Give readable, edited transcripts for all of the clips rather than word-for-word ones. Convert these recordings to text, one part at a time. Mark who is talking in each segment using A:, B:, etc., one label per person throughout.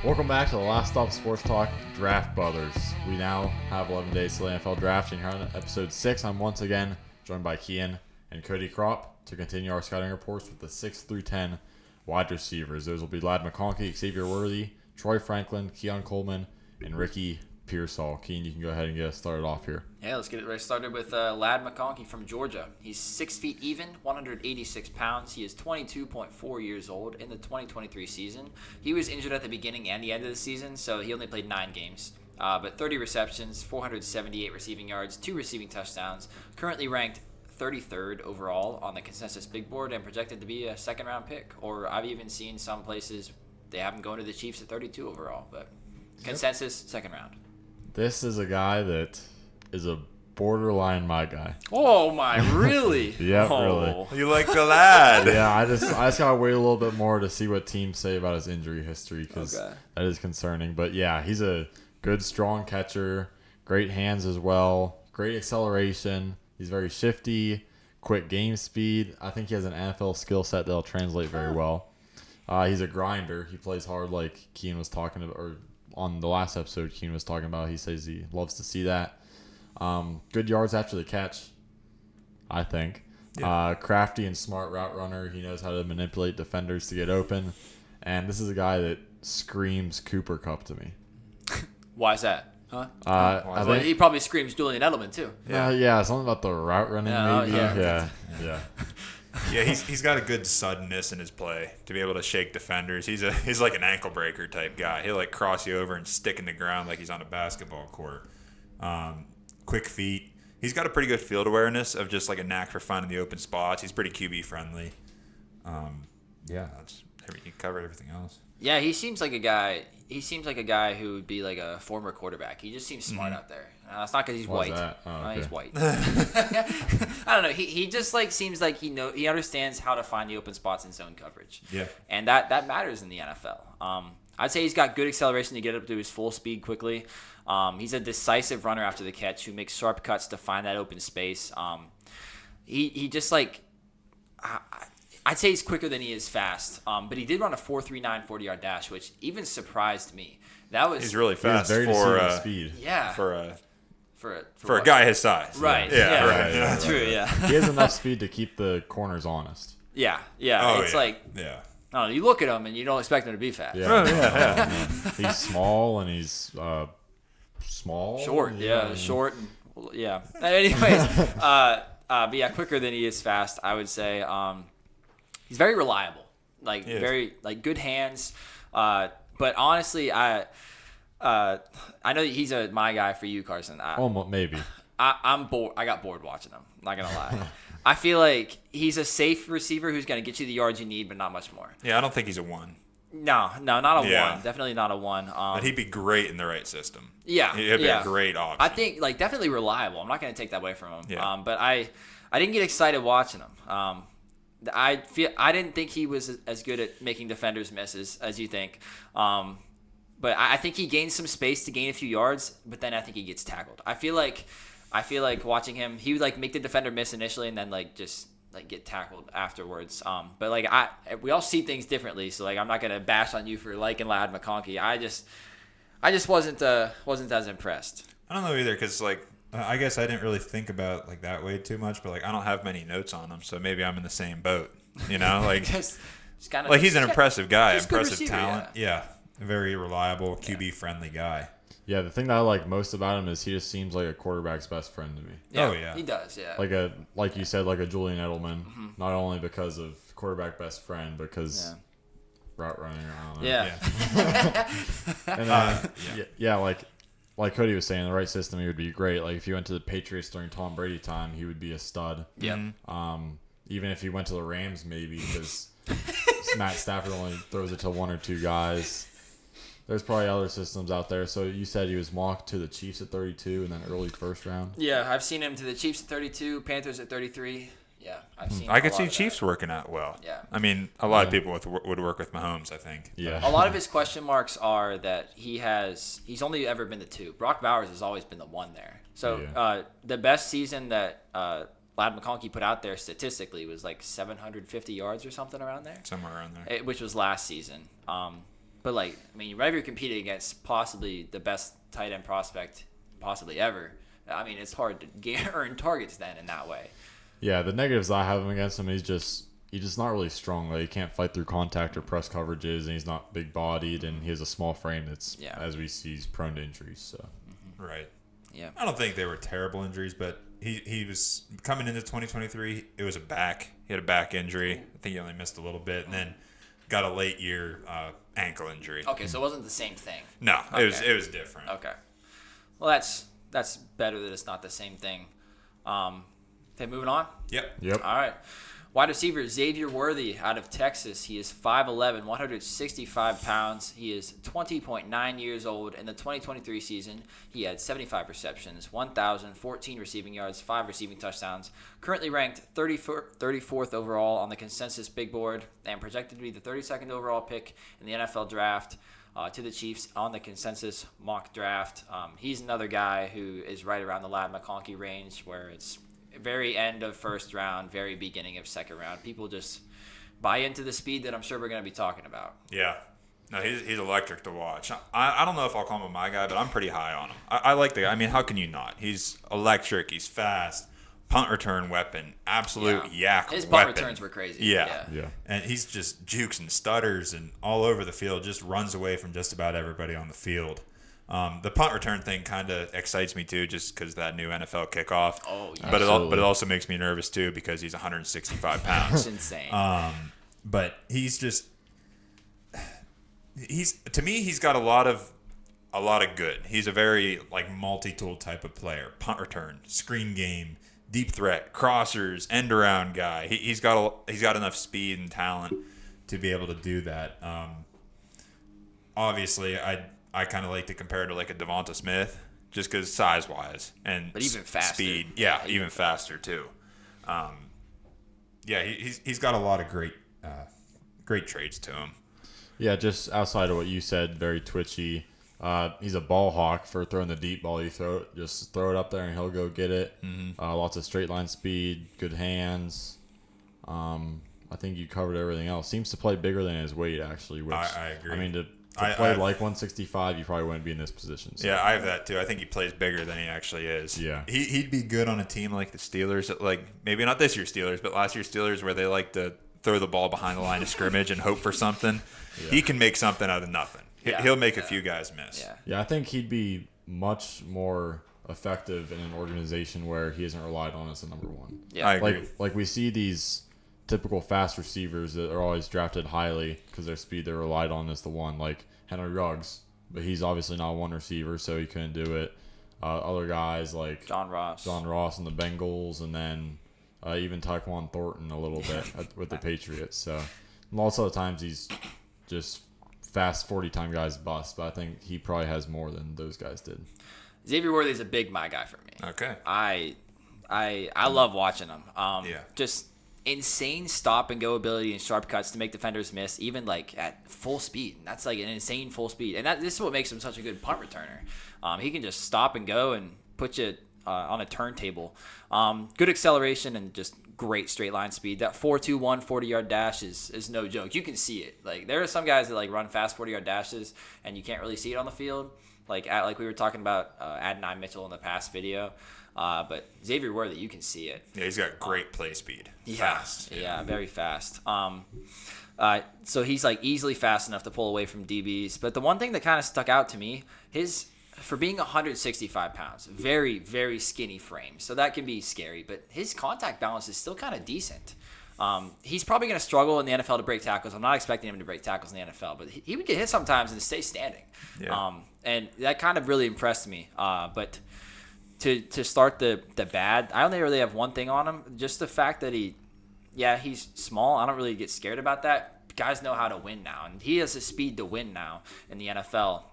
A: Welcome back to the Last Stop Sports Talk Draft Brothers. We now have 11 days to the NFL Draft, and here on episode 6, I'm once again joined by Keon and Cody Kropp to continue our scouting reports with the 6 through 10 wide receivers. Those will be McConkey, Xavier Worthy, Troy Franklin, Keon Coleman, and Ricky Pearsall. Keon, you can go ahead and get us started off here.
B: Yeah, let's get it right started with McConkey from Georgia. He's 6 feet even, 186 pounds. He is 22.4 years old in the 2023 season. He was injured at the beginning and the end of the season, so he only played 9 games. But 30 receptions, 478 receiving yards, 2 receiving touchdowns. Currently ranked 33rd overall on the consensus big board and projected to be a second-round pick. Or I've even seen some places they have him going to the Chiefs at 32 overall. But consensus, second round.
A: This is a guy that is a borderline my guy.
B: Oh my, really?
A: Yeah, really.
C: You like the lad.
A: Yeah, I just gotta wait a little bit more to see what teams say about his injury history because that is concerning. But yeah, he's a good, strong catcher, great hands as well, great acceleration. He's very shifty, quick game speed. I think he has an NFL skill set that'll translate very well. He's a grinder. He plays hard, like Keon was talking about, or on the last episode Keon was talking about. He says he loves to see that. Good yards after the catch, I think. Yeah. Crafty and smart route runner. He knows how to manipulate defenders to get open. And this is a guy that screams Cooper Kupp to me.
B: Why is that? Huh?
A: I think
B: he probably screams Julian Edelman too.
A: Yeah, something about the route running maybe. Yeah.
C: Yeah, he's got a good suddenness in his play to be able to shake defenders. He's like an ankle breaker type guy. He'll like cross you over and stick in the ground like he's on a basketball court. Quick feet. He's got a pretty good field awareness of just like a knack for finding the open spots. He's pretty QB friendly. You covered everything else.
B: Yeah, he seems like a guy. He seems like a guy who would be like a former quarterback. He just seems smart out there. It's not because he's white.
A: Okay.
B: He's white. I don't know. He just like seems like he understands how to find the open spots in zone coverage.
C: Yeah,
B: and that matters in the NFL. I'd say he's got good acceleration to get up to his full speed quickly. He's a decisive runner after the catch who makes sharp cuts to find that open space. He just like. I'd say he's quicker than he is fast, but he did run a 4.39 40-yard dash, which even surprised me.
C: He's really fast
A: for speed.
B: Yeah,
C: for a guy his size.
B: Right.
C: Yeah. Right.
B: Yeah. True. Yeah.
A: He has enough speed to keep the corners honest.
B: Yeah. It's like I don't know. You look at him and you don't expect him to be fast.
A: Yeah. He's small and he's small.
B: Short. Yeah. Short. And, yeah. Anyways, but yeah, quicker than he is fast. I would say. He's very reliable, very good hands. But honestly, I know he's my guy for you, Carson.
A: Maybe.
B: I'm bored. I got bored watching him. Not gonna lie. I feel like he's a safe receiver who's gonna get you the yards you need, but not much more.
C: Yeah, I don't think he's a 1.
B: No, not a 1. Definitely not a 1.
C: But he'd be great in the right system.
B: Yeah,
C: he'd be a great option.
B: I think definitely reliable. I'm not gonna take that away from him.
C: Yeah.
B: But I didn't get excited watching him. I didn't think he was as good at making defenders misses as you think. But I think he gains some space to gain a few yards, but then I think he gets tackled. I feel like watching him, he would make the defender miss initially and then just get tackled afterwards. But we all see things differently, so I'm not gonna bash on you for liking McConkey. I just wasn't as impressed.
C: I don't know either, because I guess I didn't really think about that way too much, but I don't have many notes on him, so maybe I'm in the same boat.
B: Just
C: he's an impressive guy, impressive
B: receiver,
C: talent. Yeah, very reliable, QB friendly guy.
A: Yeah, the thing that I like most about him is he just seems like a quarterback's best friend to me.
B: Yeah,
C: oh yeah,
B: he does. Yeah,
A: like you said, like a Julian Edelman. Mm-hmm. Not only because of quarterback best friend, because route running. I don't know.
B: Yeah.
A: And like Cody was saying, the right system, he would be great. Like if he went to the Patriots during Tom Brady time, he would be a stud.
B: Yeah.
A: Even if he went to the Rams, maybe because Matt Stafford only throws it to 1 or 2 guys. There's probably other systems out there. So you said he was mocked to the Chiefs at 32 and then early first round.
B: Yeah, I've seen him to the Chiefs at 32, Panthers at 33. Yeah, I've seen.
C: I could see Chiefs working out well.
B: Yeah.
C: I mean, a lot of people would work with Mahomes, I think.
A: Yeah.
B: A lot of his question marks are that he's only ever been the 2. Brock Bowers has always been the 1 there. So the best season that McConkey put out there statistically was 750 yards or something around there.
C: Somewhere around there.
B: Which was last season. But like, I mean, whenever you're competing against possibly the best tight end prospect possibly ever, I mean, it's hard to earn targets then in that way.
A: Yeah, the negatives I have him against him, he's just not really strong. Like, he can't fight through contact or press coverages, and he's not big bodied, and he has a small frame that's, as we see, he's prone to injuries. So.
C: Right.
B: Yeah.
C: I don't think they were terrible injuries, but he was coming into 2023. It was a back. He had a back injury. I think he only missed a little bit, and then got a late year ankle injury.
B: Okay, so it wasn't the same thing.
C: No,
B: okay.
C: it was different.
B: Okay. Well, that's better that it's not the same thing. Okay, moving on.
C: Yep.
B: All right. Wide receiver Xavier Worthy out of Texas. He is 5'11", 165 pounds. He is 20.9 years old. In the 2023 season, he had 75 receptions, 1,014 receiving yards, 5 receiving touchdowns. Currently ranked 34th overall on the consensus big board and projected to be the 32nd overall pick in the NFL draft to the Chiefs on the consensus mock draft. He's another guy who is right around the Lad McConkey range where it's very end of first round, very beginning of second round. People just buy into the speed that I'm sure we're going to be talking about.
C: Yeah. No, he's electric to watch. I don't know if I'll call him my guy, but I'm pretty high on him. I like the guy. I mean, how can you not? He's electric. He's fast. Punt return weapon. Absolute yak
B: His
C: weapon.
B: punt returns were crazy.
C: Yeah. And he's just jukes and stutters and all over the field, just runs away from just about everybody on the field. The punt return thing kind of excites me too, just because that new NFL kickoff.
B: Oh, yeah.
C: But it also makes me nervous too because he's 165 pounds.
B: It's insane.
C: But he's to me he's got a lot of good. He's a very like multi-tool type of player. Punt return, screen game, deep threat, crossers, end around guy. He's got enough speed and talent to be able to do that. Obviously, I kind of like to compare it to like a Devonta Smith, just because size-wise and
B: but even faster.
C: Speed. Yeah, even faster too. He's got a lot of great traits to him. Yeah,
A: just outside of what you said, very twitchy. He's a ball hawk for throwing the deep ball. Just throw it up there and he'll go get it.
C: Mm-hmm.
A: Lots of straight line speed, good hands. I think you covered everything else. Seems to play bigger than his weight, actually. Which,
C: I agree.
A: I mean, to play like 165, you probably wouldn't be in this position. So.
C: Yeah, I have that too. I think he plays bigger than he actually is.
A: Yeah.
C: He'd be good on a team like the Steelers, like maybe not this year's Steelers, but last year's Steelers, where they like to throw the ball behind the line of scrimmage and hope for something. Yeah. He can make something out of nothing. He'll make a few guys miss.
A: Yeah, I think he'd be much more effective in an organization where he isn't relied on as a number one.
B: Yeah,
C: I agree.
A: Like we see these typical fast receivers that are always drafted highly because their speed they're relied on as the one, like Henry Ruggs, but he's obviously not a one receiver, so he couldn't do it. Other guys like
B: John Ross
A: and the Bengals, and then even Tyquan Thornton a little bit with the Patriots. So lots of the times he's just fast 40-time guys bust, but I think he probably has more than those guys did.
B: Xavier Worthy is a big my guy for me.
C: Okay.
B: I love watching him.
C: Yeah.
B: Just insane stop and go ability and sharp cuts to make defenders miss, even like at full speed. That's like an insane full speed, and this is what makes him such a good punt returner. He can just stop and go and put you on a turntable. Good acceleration and just great straight line speed. That 4.21 40-yard dash is no joke. You can see it. Like there are some guys that like run fast 40-yard dashes and you can't really see it on the field. Like we were talking about Adonai Mitchell in the past video. But Xavier Worthy, you can see it.
C: Yeah, he's got great play speed.
B: Fast. Yeah, very fast. So he's like easily fast enough to pull away from DBs. But the one thing that kind of stuck out to me, for being 165 pounds, very, very skinny frame. So that can be scary. But his contact balance is still kind of decent. He's probably going to struggle in the NFL to break tackles. I'm not expecting him to break tackles in the NFL, but he would get hit sometimes and stay standing.
C: Yeah.
B: And that kind of really impressed me. But to start the bad, I only really have one thing on him. Just the fact that he's small. I don't really get scared about that. Guys know how to win now, and he has the speed to win now in the NFL.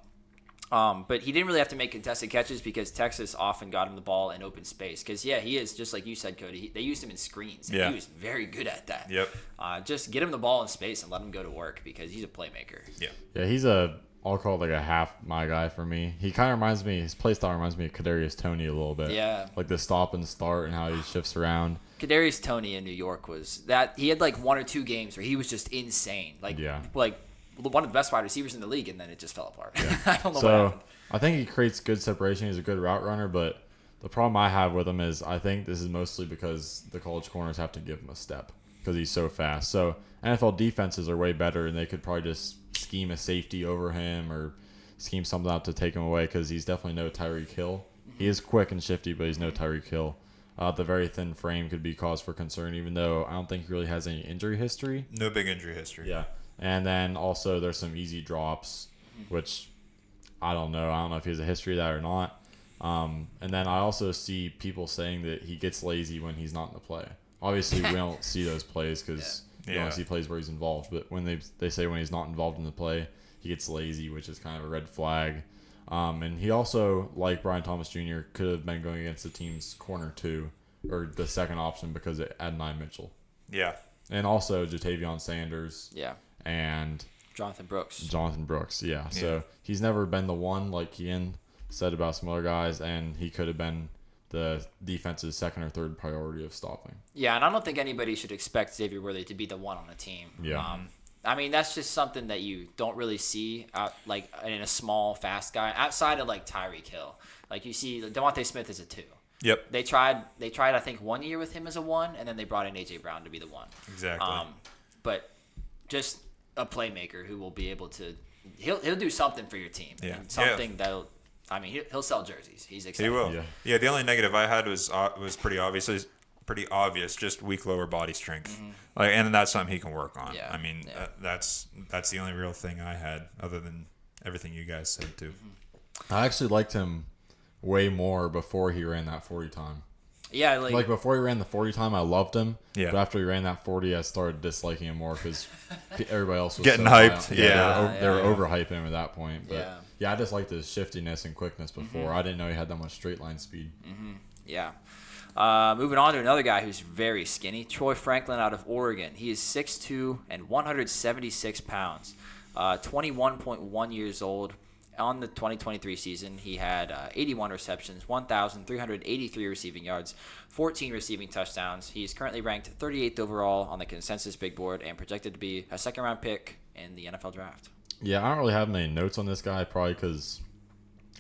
B: But he didn't really have to make contested catches because Texas often got him the ball in open space. Because, he is, just like you said, Cody, they used him in screens. And he was very good at that.
C: Yep.
B: Just get him the ball in space and let him go to work because he's a playmaker.
C: Yeah.
A: Yeah, he's I'll call it like a half my guy for me. He kind of reminds me, his play style reminds me of Kadarius Toney a little bit.
B: Yeah.
A: Like the stop and start and how he shifts around.
B: Kadarius Toney in New York was that he had like one or two games where he was just insane. Like one of the best wide receivers in the league, and then it just fell apart.
A: Yeah.
B: I don't know what
A: So
B: happened.
A: I think he creates good separation. He's a good route runner, but the problem I have with him is I think this is mostly because the college corners have to give him a step because he's so fast. So NFL defenses are way better, and they could probably just scheme a safety over him or scheme something out to take him away because he's definitely no Tyreek Hill. He is quick and shifty, but he's no Tyreek Hill. The very thin frame could be cause for concern, even though I don't think he really has any injury history.
C: No big injury history.
A: Yeah. And then also there's some easy drops, which I don't know. I don't know if he has a history of that or not. And then I also see people saying that he gets lazy when he's not in the play. Obviously, we don't see those plays because you don't see plays where he's involved. But when they say when he's not involved in the play, he gets lazy, which is kind of a red flag. And he also, like Brian Thomas Jr., could have been going against the team's corner 2 or the second option because it had Adonai Mitchell.
C: Yeah.
A: And also Jatavion Sanders.
B: Yeah.
A: And
B: Jonathan Brooks.
A: Yeah. So he's never been the one, like Keon said about some other guys, and he could have been the defense's second or third priority of stopping.
B: Yeah, and I don't think anybody should expect Xavier Worthy to be the one on the team.
A: Yeah.
B: I mean, that's just something that you don't really see like in a small, fast guy outside of like Tyreek Hill. Like you see, Devontae Smith is a 2.
C: Yep.
B: They tried I think 1 year with him as a 1, and then they brought in AJ Brown to be the 1.
C: Exactly.
B: But just a playmaker who will be able to he'll do something for your team.
C: Yeah.
B: And something that'll. I mean, he'll sell jerseys. He's excited.
C: He will.
A: Yeah.
C: Yeah. The only negative I had was pretty obvious. Just weak lower body strength. Like, and that's something he can work on.
B: Yeah.
C: I mean, that's the only real thing I had, other than everything you guys said too.
A: I actually liked him way more before he ran that 40 time.
B: Yeah,
A: like before he ran the 40 time, I loved him.
C: Yeah.
A: But after he ran that 40, I started disliking him more because everybody else was
C: getting
A: so
C: hyped.
A: High. They were overhyping him at that point. But
B: yeah,
A: I just liked his shiftiness and quickness before. I didn't know he had that much straight line speed.
B: Yeah. Moving on to another guy who's very skinny, Troy Franklin out of Oregon. He is 6'2" and 176 pounds, 21.1 years old. On the 2023 season, he had 81 receptions, 1,383 receiving yards, 14 receiving touchdowns. He is currently ranked 38th overall on the consensus big board and projected to be a second-round pick in the NFL draft.
A: Yeah, I don't really have many notes on this guy, probably because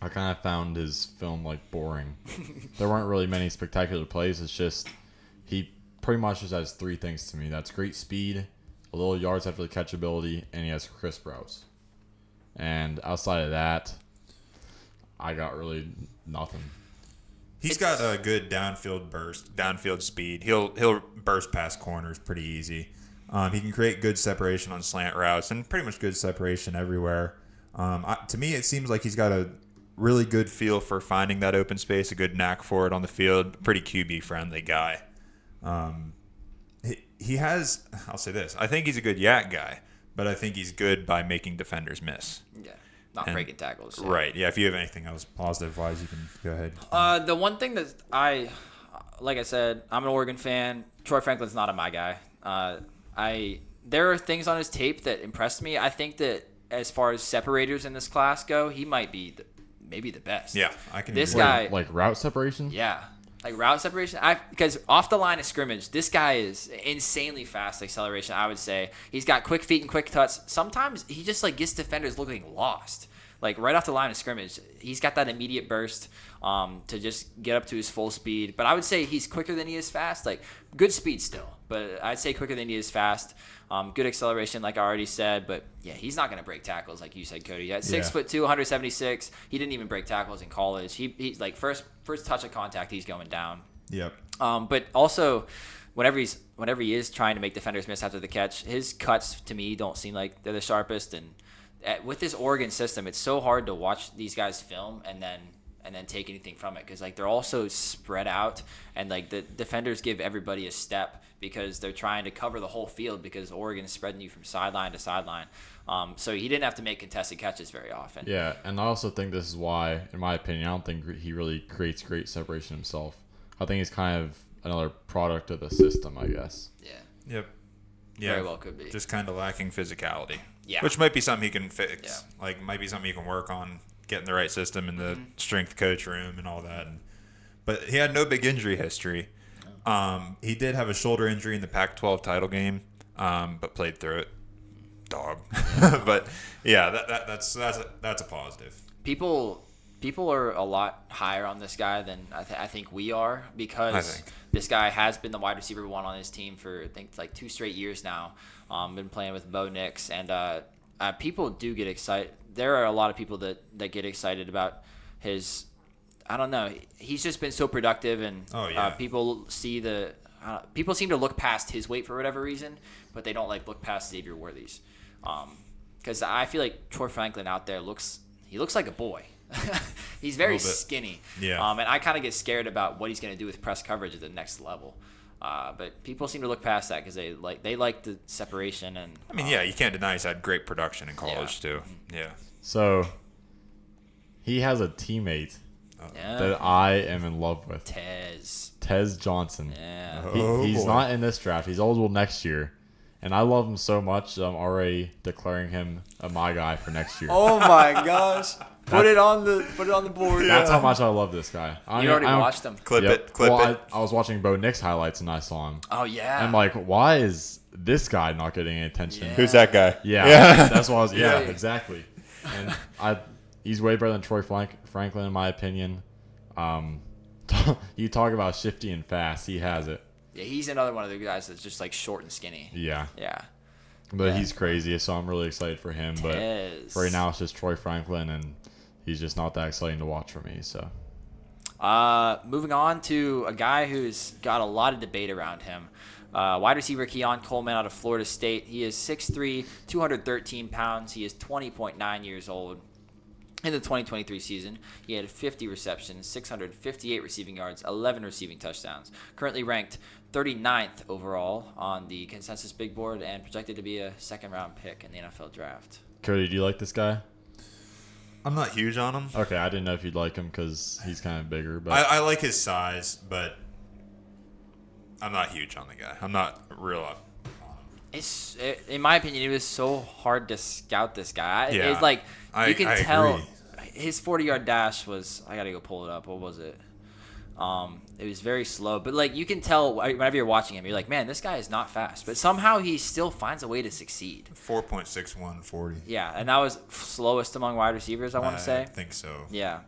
A: I kind of found his film boring. There weren't really many spectacular plays. It's just he pretty much just has 3 things to me. That's great speed, a little yards after the catch ability, and he has crisp routes. And outside of that, I got really nothing.
C: He's got a good downfield speed. He'll burst past corners pretty easy. He can create good separation on slant routes and pretty much good separation everywhere. To me, it seems like he's got a really good feel for finding that open space, a good knack for it on the field. Pretty QB-friendly guy. He has, I'll say this, I think he's a good yak guy, but I think he's good by making defenders miss.
B: Yeah, not breaking tackles. Yeah.
C: Right, yeah. If you have anything else positive-wise, you can go ahead.
B: The one thing that like I said, I'm an Oregon fan. Troy Franklin's not my guy. There are things on his tape that impressed me. I think that as far as separators in this class go, he might be maybe the best.
C: Yeah, I can.
B: This
C: agree.
B: guy,
A: like route separation.
B: Yeah, like route separation. Because off the line of scrimmage, this guy is insanely fast acceleration. I would say he's got quick feet and quick touch. Sometimes he just gets defenders looking lost. Like right off the line of scrimmage, he's got that immediate burst to just get up to his full speed. But I would say he's quicker than he is fast. Like good speed still, but I'd say quicker than he is fast. Good acceleration, like I already said. But yeah, he's not going to break tackles like you said, Cody. At 6'2", 176, he didn't even break tackles in college. He's like first touch of contact, he's going down.
C: Yep.
B: But also, whenever he is trying to make defenders miss after the catch, his cuts to me don't seem like they're the sharpest. And with this Oregon system, it's so hard to watch these guys film and then take anything from it because they're all so spread out and the defenders give everybody a step because they're trying to cover the whole field because Oregon's spreading you from sideline to sideline. So he didn't have to make contested catches very often.
A: Yeah, and I also think this is why, in my opinion, I don't think he really creates great separation himself. I think he's kind of another product of the system, I guess.
B: Yeah.
C: Yep. Yeah.
B: Very well could be.
C: Just kind of lacking physicality.
B: Yeah.
C: Which might be something he can fix.
B: Yeah.
C: Might be something he can work on, getting the right system in the strength coach room and all that. But he had no big injury history. He did have a shoulder injury in the Pac-12 title game, but played through it. dog. But yeah, that's a positive.
B: People are a lot higher on this guy than I think we are, because this guy has been the wide receiver 1 on his team for I think like 2 straight years now. Been playing with Bo Nix, and people do get excited. There are a lot of people that get excited about his. I don't know. He's just been so productive, and people seem to look past his weight for whatever reason, but they don't look past Xavier Worthy's. Because I feel like Troy Franklin out there looks like a boy. He's very skinny.
C: Yeah.
B: And I kind of get scared about what he's going to do with press coverage at the next level. But people seem to look past that because they like the separation. And
C: I mean, you can't deny he's had great production in college too. Yeah.
A: So he has a teammate that I am in love with. Tez Johnson.
B: Yeah.
A: He's not in this draft. He's eligible next year. And I love him so much that I'm already declaring him my guy for next year.
B: Oh my gosh. Put it on the board.
A: That's how much I love this guy.
B: You already watched him.
C: Clip it.
A: I was watching Bo Nix highlights and I saw him.
B: Oh yeah.
A: I'm like, why is this guy not getting any attention?
B: Yeah.
C: Who's that guy?
A: Yeah. That's what I was. Yeah, exactly. And he's way better than Troy Franklin in my opinion. You talk about shifty and fast. He has it.
B: Yeah, he's another one of the guys that's just short and skinny.
A: Yeah.
B: Yeah.
A: But he's crazy, so I'm really excited for him. But
B: Tez.
A: right now it's just Troy Franklin, and he's just not that exciting to watch for me. So,
B: moving on to a guy who's got a lot of debate around him. Wide receiver Keon Coleman out of Florida State. He is 6'3", 213 pounds. He is 20.9 years old. In the 2023 season, he had 50 receptions, 658 receiving yards, 11 receiving touchdowns. Currently ranked 39th overall on the consensus big board and projected to be a second-round pick in the NFL draft.
A: Cody, do you like this guy?
C: I'm not huge on him.
A: Okay, I didn't know if you'd like him because he's kind of bigger. But
C: I like his size, but I'm not huge on the guy. I'm not real up on him.
B: In my opinion, it was so hard to scout this guy.
C: Yeah,
B: It's like you can tell
C: agree.
B: His 40-yard dash was. I gotta go pull it up. What was it? It was very slow, but you can tell whenever you're watching him, you're like, man, this guy is not fast, but somehow he still finds a way to succeed.
C: 4.61 40.
B: Yeah, and that was slowest among wide receivers, I want to say.
C: I think so.
B: Yeah.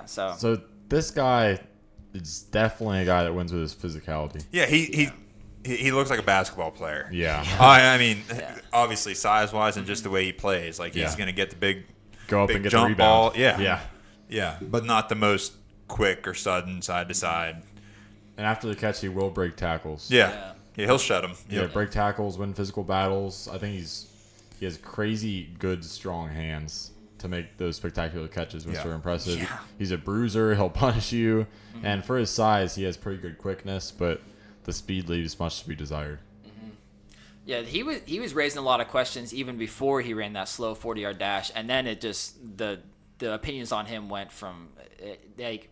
A: So this guy is definitely a guy that wins with his physicality.
C: Yeah, he looks like a basketball player.
A: Yeah.
C: I mean, obviously size-wise and just the way he plays, he's gonna get the big
A: go up and get
C: jump
A: the rebound.
C: ball. Yeah, but not the most quick or sudden side to side.
A: And after the catch, he will break tackles.
C: Yeah, he'll shut him.
A: Yeah, break tackles, win physical battles. I think he has crazy good, strong hands to make those spectacular catches, which are impressive.
B: Yeah.
A: He's a bruiser. He'll punish you. Mm-hmm. And for his size, he has pretty good quickness, but the speed leaves much to be desired.
B: Mm-hmm. Yeah, he was raising a lot of questions even before he ran that slow 40-yard dash, and then it just the opinions on him went from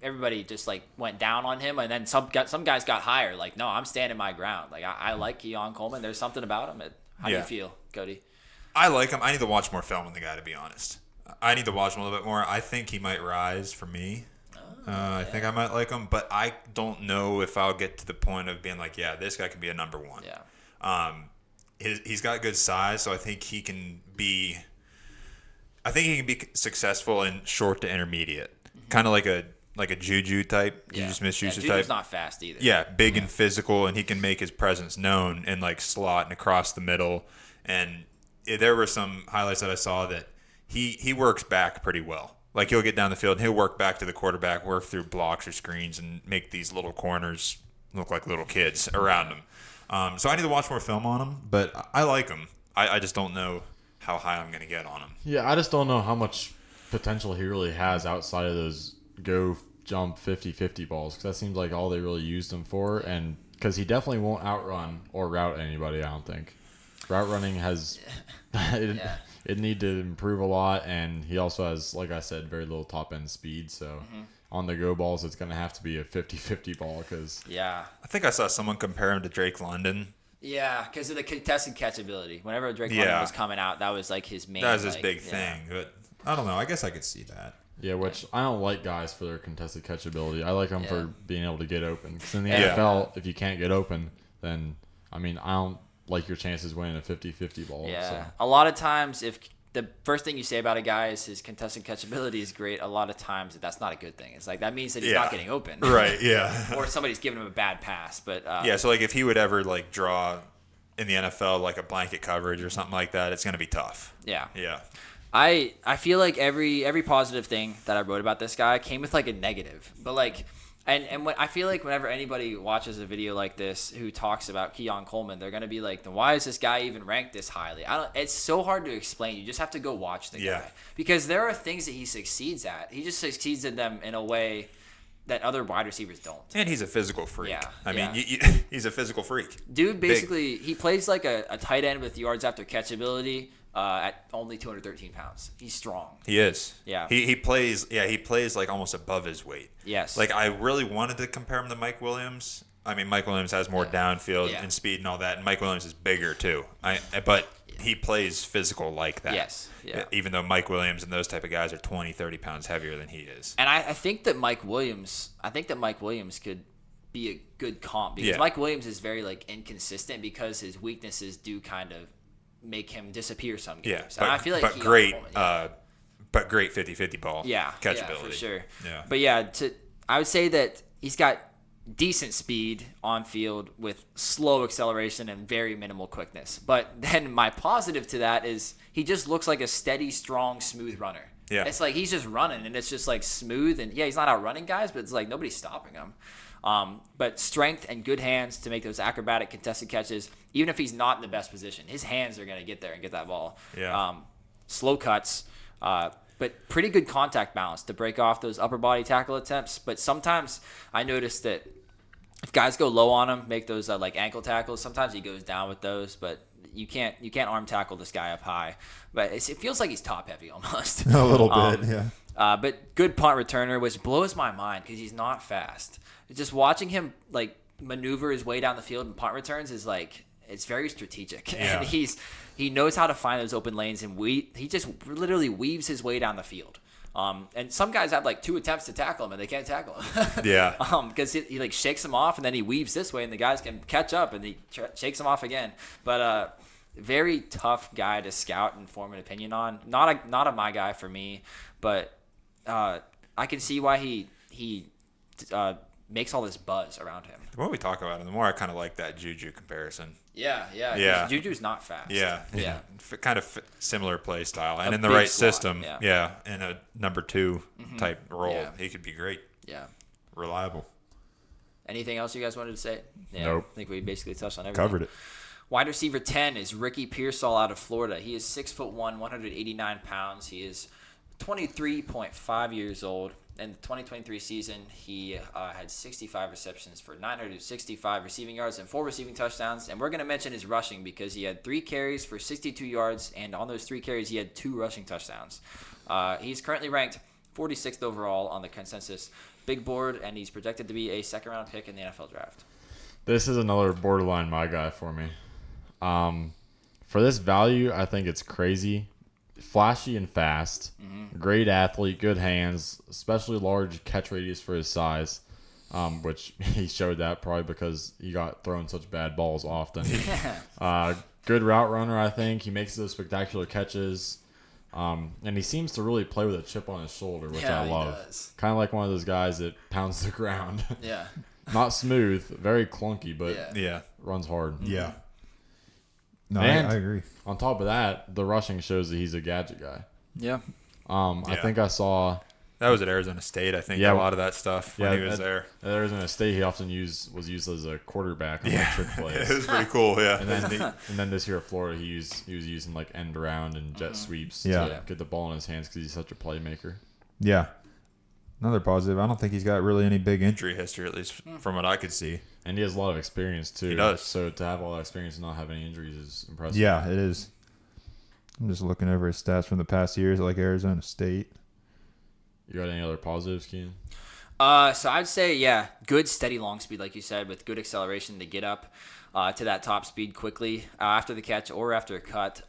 B: everybody just went down on him, and then some guys got higher. No, I'm standing my ground. I like Keon Coleman. There's something about him. How do you feel, Cody?
C: I like him. I need to watch more film on the guy, to be honest. I need to watch him a little bit more. I think he might rise for me. I think I might like him, but I don't know if I'll get to the point of being this guy could be a number one.
B: Yeah.
C: He's got good size, so I think he can be. I think he can be successful in short to intermediate, kind of like a Juju type. You just misuse his type.
B: Juju's not fast either.
C: Yeah, big and physical, and he can make his presence known in slot and across the middle. And there were some highlights that I saw that he works back pretty well. He'll get down the field and he'll work back to the quarterback, work through blocks or screens, and make these little corners look like little kids around him. So I need to watch more film on him, but I like him. I just don't know how high I'm going to get on him.
A: Yeah, I just don't know how much potential he really has outside of those go jump 50-50 balls, because that seems like all they really used him for, and because he definitely won't outrun or route anybody, I don't think. Route running has it need to improve a lot, and he also has, like I said, very little top end speed, so on the go balls it's going to have to be a 50-50 ball.
B: I
C: think I saw someone compare him to Drake London.
B: Yeah, because of the contested catchability. Whenever Drake London was coming out, that was his main.
C: That was his big thing, but I don't know. I guess I could see that.
A: Yeah, which I don't like guys for their contested catchability. I like them for being able to get open. Because in the NFL, if you can't get open, then I don't like your chances winning a 50-50 ball.
B: Yeah.
A: So.
B: A lot of times, if the first thing you say about a guy is his contested catchability is great, a lot of times that's not a good thing. It's like that means that he's not getting open.
C: Right, yeah.
B: Or somebody's giving him a bad pass. But
C: so like if he would ever like draw in the NFL like a blanket coverage or something like that, it's going to be tough.
B: Yeah.
C: Yeah.
B: I feel like every positive thing that I wrote about this guy came with like a negative. But like and when I feel like whenever anybody watches a video like this who talks about Keon Coleman, they're gonna be like, then why is this guy even ranked this highly? It's so hard to explain. You just have to go watch the guy. Because there are things that he succeeds at. He just succeeds at them in a way that other wide receivers don't.
C: And he's a physical freak.
B: Yeah,
C: I mean, he's a physical freak.
B: Dude, basically, he plays like a tight end with yards after catch ability at only 213 pounds. He's strong.
C: He is.
B: Yeah.
C: He plays like almost above his weight.
B: Yes.
C: Like I really wanted to compare him to Mike Williams. I mean, Mike Williams has more downfield and speed and all that, and Mike Williams is bigger too. But he plays physical like that.
B: Yes. Yeah.
C: Even though Mike Williams and those type of guys are 20, 30 pounds heavier than he is.
B: And I think that Mike Williams could be a good comp because Mike Williams is very like inconsistent because his weaknesses do kind of make him disappear some games.
C: Yeah,
B: and I feel like
C: great 50-50 ball catchability.
B: Yeah, for sure.
C: Yeah.
B: But yeah, I would say that he's got decent speed on field with slow acceleration and very minimal quickness. But then my positive to that is he just looks like a steady, strong, smooth runner.
C: Yeah.
B: It's like he's just running and it's just like smooth and he's not outrunning guys, but it's like nobody's stopping him. But strength and good hands to make those acrobatic contested catches, even if he's not in the best position, his hands are going to get there and get that ball.
C: Yeah.
B: Slow cuts, but pretty good contact balance to break off those upper body tackle attempts. But sometimes I noticed that if guys go low on him, make those like ankle tackles, sometimes he goes down with those, but you can't arm tackle this guy up high. But it feels like he's top heavy almost.
D: A little bit, yeah.
B: But good punt returner, which blows my mind because he's not fast. Just watching him like maneuver his way down the field and punt returns is like it's very strategic.
C: Yeah.
B: And he knows how to find those open lanes and he just literally weaves his way down the field. And some guys have like 2 attempts to tackle him and they can't tackle him.
C: Yeah.
B: Because he like shakes him off and then he weaves this way and the guys can catch up and he shakes him off again. But very tough guy to scout and form an opinion on. Not a my guy for me, but I can see why he makes all this buzz around him.
C: The more we talk about him, the more I kind of like that Juju comparison.
B: Yeah. Juju's not fast.
C: Yeah. Kind of similar play style, and
B: A
C: in the
B: big
C: right
B: slot,
C: system. Yeah, in a number 2 type role, he could be great.
B: Yeah.
C: Reliable.
B: Anything else you guys wanted to say? Yeah,
A: Nope.
B: I think we basically touched on everything.
D: Covered it.
B: Wide receiver 10 is Ricky Pearsall out of Florida. He is 6'1", 189 pounds. He is 23.5 years old. In the 2023 season, he had 65 receptions for 965 receiving yards and 4 receiving touchdowns. And we're going to mention his rushing because he had 3 carries for 62 yards, and on those 3 carries, he had 2 rushing touchdowns. He's currently ranked 46th overall on the consensus big board, and he's projected to be a second-round pick in the NFL draft.
A: This is another borderline my guy for me. For this value, I think it's crazy. Flashy and fast, great athlete, good hands, especially large catch radius for his size, which he showed that probably because he got thrown such bad balls often. Good route runner, I think. He makes those spectacular catches, and he seems to really play with a chip on his shoulder, which I love. Kind of like one of those guys that pounds the ground.
B: Yeah.
A: Not smooth, very clunky, but runs hard.
D: Yeah. No,
A: And
D: I agree.
A: On top of that, the rushing shows that he's a gadget guy.
B: Yeah.
A: I think I saw
C: That was at Arizona State, I think.
A: Yeah.
C: A lot of that stuff when he was there.
A: At Arizona State, he often was used as a quarterback on like trick plays.
C: It was pretty cool, yeah.
A: And then this year at Florida, he was using like end around and jet sweeps to get the ball in his hands because he's such a playmaker.
D: Yeah. Another positive. I don't think he's got really any big
C: Injury history, at least from what I could see.
A: And he has a lot of experience too.
C: He does.
A: So to have all that experience and not have any injuries is impressive.
D: Yeah, it is. I'm just looking over his stats from the past years, like Arizona State.
A: You got any other positives, Keon?
B: So I'd say, good steady long speed, like you said, with good acceleration to get up to that top speed quickly after the catch or after a cut.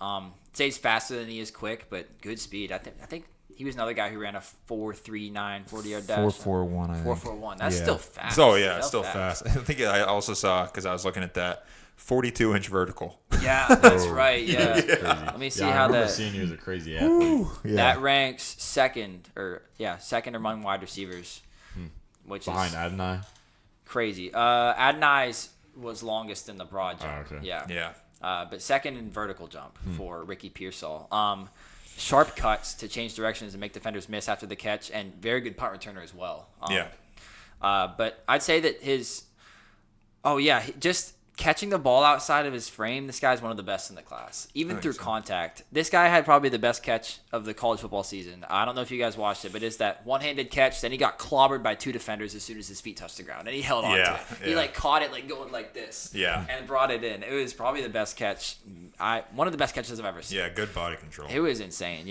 B: Say he's faster than he is quick, but good speed. I think he was another guy who ran a 4.39 40-yard dash.
D: 4.41, I think.
B: 4.41. That's still fast.
C: Oh, yeah, it's still fast. I think I also saw, because I was looking at that, 42-inch vertical.
B: Yeah, that's right. Yeah. Let me see
A: I
B: how
A: remember
B: that.
A: seeing you as a crazy athlete.
B: That ranks second among wide receivers, which
A: Behind
B: is
A: Adonai.
B: crazy. Adonai's was longest in the broad jump.
A: Oh, okay.
C: Yeah.
B: But second in vertical jump for Ricky Pearsall. Sharp cuts to change directions and make defenders miss after the catch, and very good punt returner as well. But I'd say that just catching the ball outside of his frame, this guy's one of the best in the class. Even through contact. This guy had probably the best catch of the college football season. I don't know if you guys watched it, but it's that one-handed catch. Then he got clobbered by 2 defenders as soon as his feet touched the ground, and he held on to it. He caught it going like this and brought it in. It was probably the best catch. One of the best catches I've ever seen.
C: Yeah, good body control.
B: It was insane,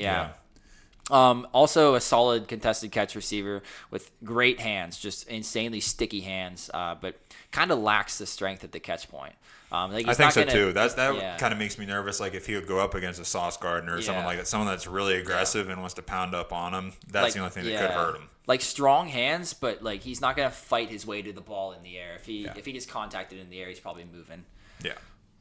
B: also a solid contested catch receiver with great hands, just insanely sticky hands, but kind of lacks the strength at the catch point.
C: I think so too. That kind of makes me nervous. Like if he would go up against a Sauce Gardner or someone like that, someone that's really aggressive and wants to pound up on him, that's the only thing that could hurt him.
B: Like strong hands, but he's not gonna fight his way to the ball in the air. If he gets contacted in the air, he's probably moving.
C: Yeah.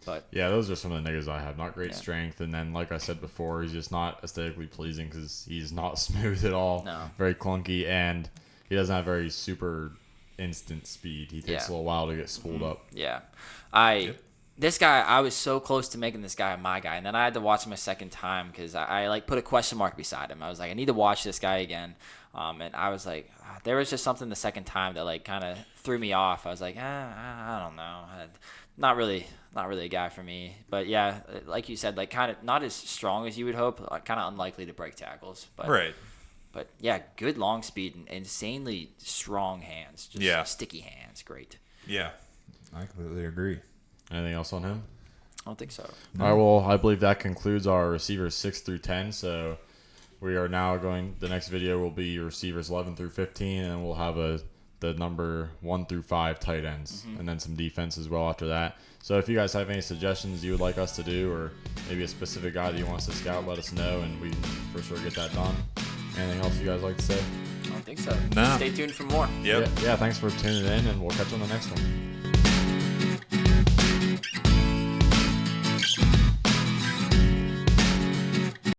B: But
A: those are some of the negatives I have. Not great strength, and then like I said before, he's just not aesthetically pleasing because he's not smooth at all.
B: No.
A: Very clunky, and he doesn't have very super instant speed. He takes a little while to get spooled up.
B: Yeah, this guy, I was so close to making this guy my guy, and then I had to watch him a second time because I put a question mark beside him. I was like, I need to watch this guy again, and I was like, there was just something the second time that kind of threw me off. I was like, I don't know. Not really a guy for me. But yeah, like you said, kind of not as strong as you would hope. Kind of unlikely to break tackles. But,
C: right.
B: But yeah, good long speed and insanely strong hands. Just sticky hands. Great.
C: Yeah,
D: I completely agree.
A: Anything else on him?
B: I don't think so.
A: All right, well, I believe that concludes our receivers 6 through 10. So we are now the next video will be receivers 11 through 15, and we'll have the number 1 through 5 tight ends, and then some defense as well after that. So if you guys have any suggestions you would like us to do, or maybe a specific guy that you want us to scout, let us know, and we can for sure get that done. Anything else you guys like to say?
B: I don't think so.
C: No.
B: Stay tuned for more.
C: Yep.
A: Yeah, thanks for tuning in, and we'll catch you on the next one.